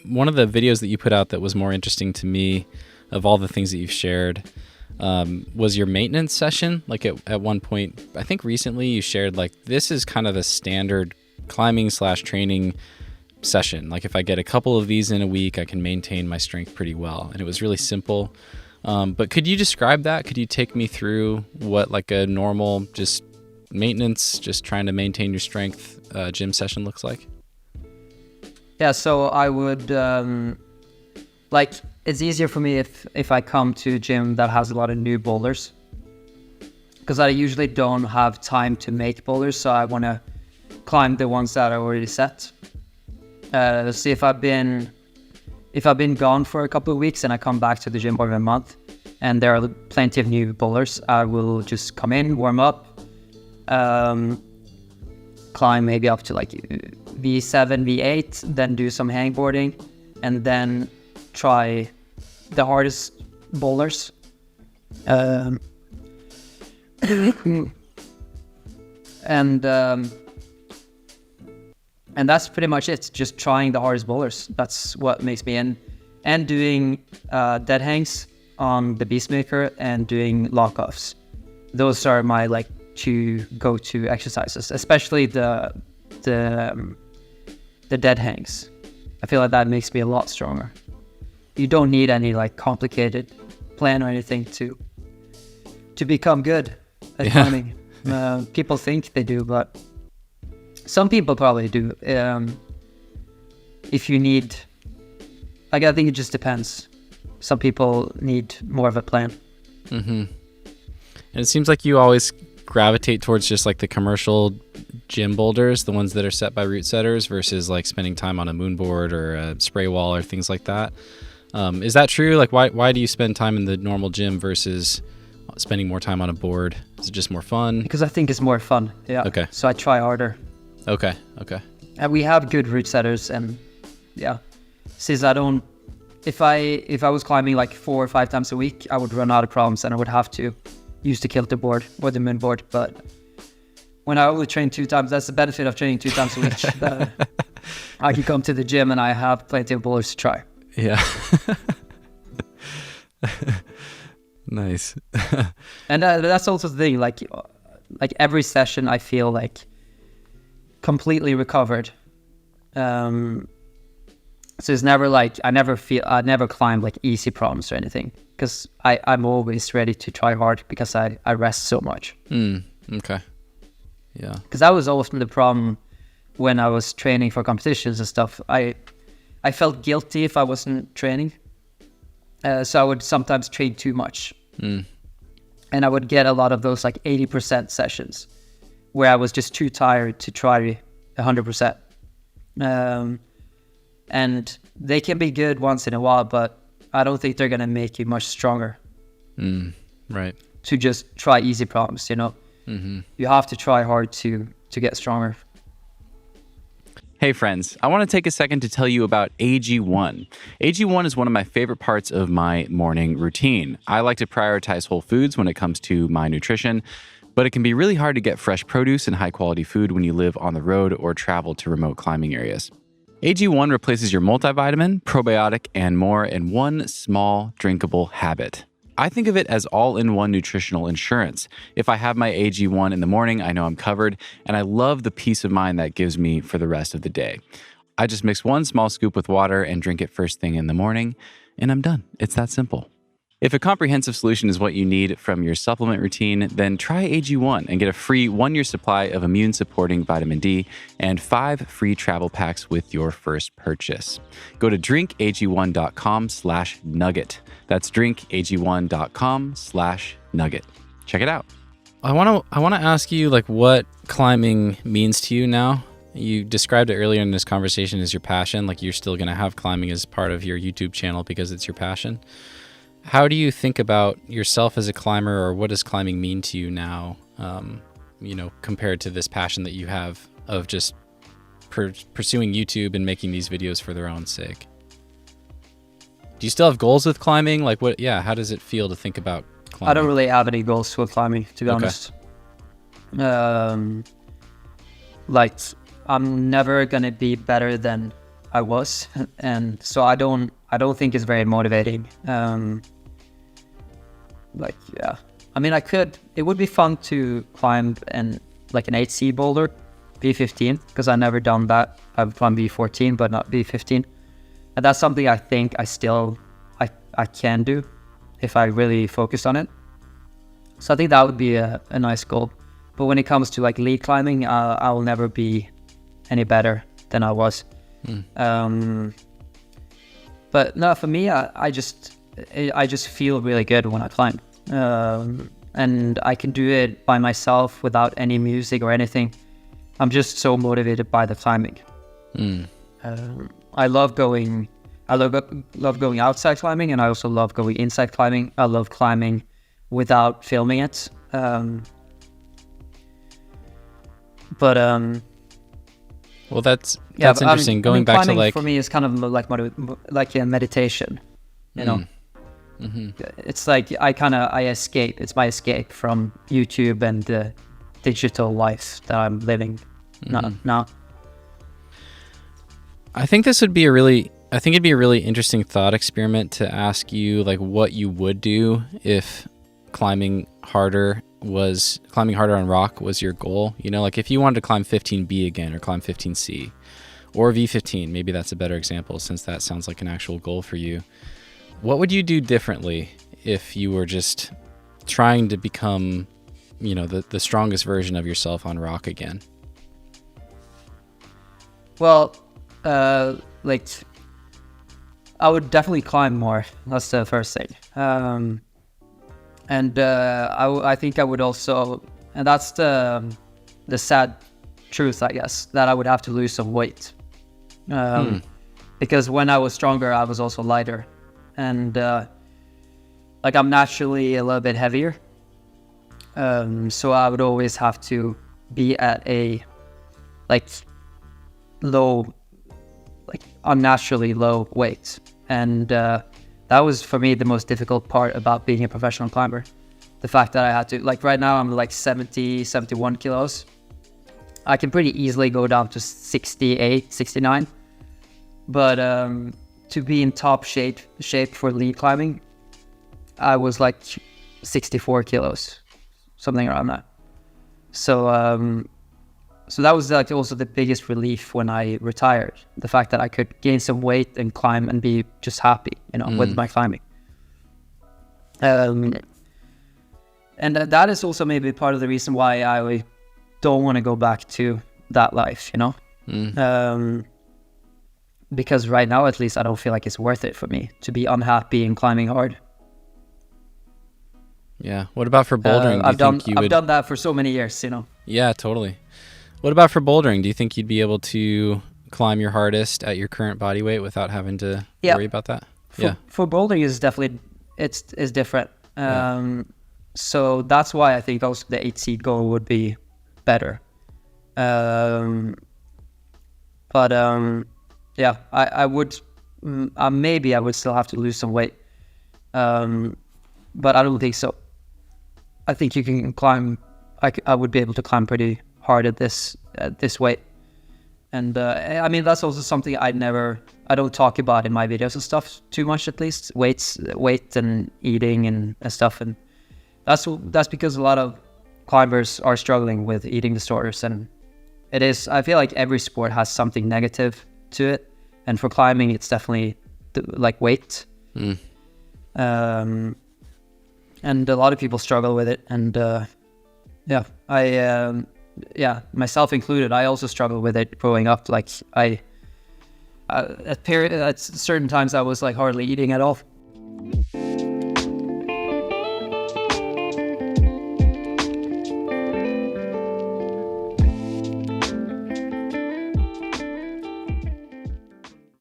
one of the videos that you put out that was more interesting to me of all the things that you've shared was your maintenance session. Like at one point, I think recently you shared like, this is kind of the standard climbing / training session. Like if I get a couple of these in a week, I can maintain my strength pretty well. And it was really simple. But could you describe that? Could you take me through what like a normal just maintenance, just trying to maintain your strength gym session looks like? Yeah, so I would, like, it's easier for me if I come to a gym that has a lot of new boulders, because I usually don't have time to make boulders, so I want to climb the ones that are already set. See, if I've been gone for a couple of weeks and I come back to the gym for a month and there are plenty of new boulders, I will just come in, warm up, climb maybe up to like V7, V8, then do some hangboarding, and then try the hardest boulders. And that's pretty much it. Just trying the hardest boulders. That's what makes me in. And doing dead hangs on the Beastmaker and doing lock-offs. Those are my like two go-to exercises, especially the dead hangs. I feel like that makes me a lot stronger. You don't need any like complicated plan or anything to become good at climbing. People think they do, but some people probably do. If you need, like, I think it just depends. Some people need more of a plan. Mm-hmm. And it seems like you always gravitate towards just like the commercial gym boulders, the ones that are set by route setters, versus like spending time on a moonboard or a spray wall or things like that. Is that true? Like, why do you spend time in the normal gym versus spending more time on a board? Is it just more fun? Because I think it's more fun. Yeah. Okay. So I try harder. Okay. And we have good route setters, and yeah, since I don't, if I was climbing like 4 or 5 times a week, I would run out of problems and I would have to use the kilter board or the moon board. But when I only train 2 times, that's the benefit of training 2 times a week. I can come to the gym and I have plenty of boulders to try. Yeah. Nice. And that's also the thing, like every session I feel like completely recovered. So it's never like, I never climb like easy problems or anything, because I'm always ready to try hard because I rest so much. Okay. Yeah. Because that was often the problem when I was training for competitions and stuff. I felt guilty if I wasn't training. So I would sometimes train too much. And I would get a lot of those like 80% sessions where I was just too tired to try 100%. And they can be good once in a while, but I don't think they're going to make you much stronger. Right. To just try easy problems, you know? Mm-hmm. You have to try hard to get stronger. Hey friends, I want to take a second to tell you about AG1. AG1 is one of my favorite parts of my morning routine. I like to prioritize whole foods when it comes to my nutrition, but it can be really hard to get fresh produce and high quality food when you live on the road or travel to remote climbing areas. AG1 replaces your multivitamin, probiotic, and more in one small drinkable habit. I think of it as all-in-one nutritional insurance. If I have my AG1 in the morning, I know I'm covered, and I love the peace of mind that gives me for the rest of the day. I just mix 1 small scoop with water and drink it first thing in the morning, and I'm done. It's that simple. If a comprehensive solution is what you need from your supplement routine, then try AG1 and get a free 1-year supply of immune-supporting vitamin D and 5 free travel packs with your first purchase. Go to drinkag1.com/nugget. That's drinkag1.com/nugget. Check it out. I want to ask you like what climbing means to you now. You described it earlier in this conversation as your passion, like you're still going to have climbing as part of your YouTube channel because it's your passion. How do you think about yourself as a climber, or what does climbing mean to you now, compared to this passion that you have of just pursuing YouTube and making these videos for their own sake? Do you still have goals with climbing? Like how does it feel to think about climbing? I don't really have any goals with climbing, to be honest. Like, I'm never going to be better than I was, and so I don't think it's very motivating. Like, yeah, I mean, it would be fun to climb an 8C boulder, V15, because I've never done that. I've climbed V14, but not V15. And that's something I think I can do if I really focus on it. So I think that would be a nice goal. But when it comes to like lead climbing, I will never be any better than I was. But no, for me, I just feel really good when I climb. And I can do it by myself without any music or anything. I'm just so motivated by the climbing. I love going outside climbing, and I also love going inside climbing. I love climbing without filming it. Well, that's interesting. Going back to like, for me, is kind of like a meditation. You know, it's like I escape. It's my escape from YouTube and the digital life that I'm living now. I think it'd be a really interesting thought experiment to ask you like what you would do if climbing harder on rock was your goal. You know, like if you wanted to climb 15B again or climb 15C or V15, maybe that's a better example since that sounds like an actual goal for you. What would you do differently if you were just trying to become, you know, the strongest version of yourself on rock again? Well, like I would definitely climb more. That's the first thing. And I think I would also, and that's the sad truth, I guess, that I would have to lose some weight. Because when I was stronger, I was also lighter. And like I'm naturally a little bit heavier. So I would always have to be at a unnaturally low weight. And that was for me the most difficult part about being a professional climber. The fact that I had to, like right now I'm like 70, 71 kilos. I can pretty easily go down to 68, 69. But to be in top shape for lead climbing, I was like 64 kilos, something around that. So that was like also the biggest relief when I retired. The fact that I could gain some weight and climb and be just happy, you know, with my climbing. And that is also maybe part of the reason why I don't want to go back to that life, you know? Because right now, at least, I don't feel like it's worth it for me to be unhappy and climbing hard. Yeah. What about for bouldering? I've done that for so many years, you know? Yeah, totally. What about for bouldering? Do you think you'd be able to climb your hardest at your current body weight without having to worry about that? For bouldering is definitely, it's different. So that's why I think also the 8C goal would be better. Yeah, I would, maybe I would still have to lose some weight. But I don't think so. I think you can climb, I would be able to climb pretty hard at this weight. And I mean, that's also something I don't talk about in my videos and stuff too much, at least. Weight and eating and stuff. And that's because a lot of climbers are struggling with eating disorders. And I feel like every sport has something negative to it. And for climbing, it's definitely like weight. And a lot of people struggle with it. And myself included, I also struggled with it growing up. Like at certain times I was like hardly eating at all.